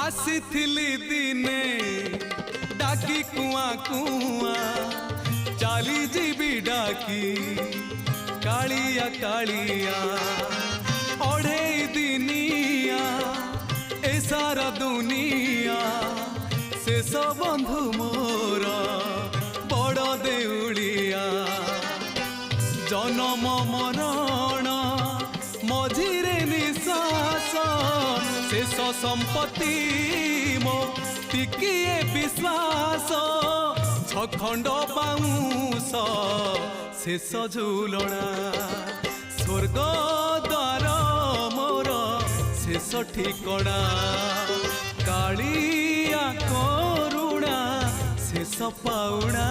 आसीथिली दिने डाकी कुआ कुआ चाली जीबी डाकी कालिया कालिया ओढ़े दिनिया ए सारा दुनिया शेष बंधु मोर बड़ देउलिया जन्म मरण मझिरे निश्वास शेष संपत्ति मो टिकिए विश्वास छखंड बाउंस शेष झुलना स्वर्ग द्वार मोर शेष ठिकणा कालिया करुणा शेष पाउणा।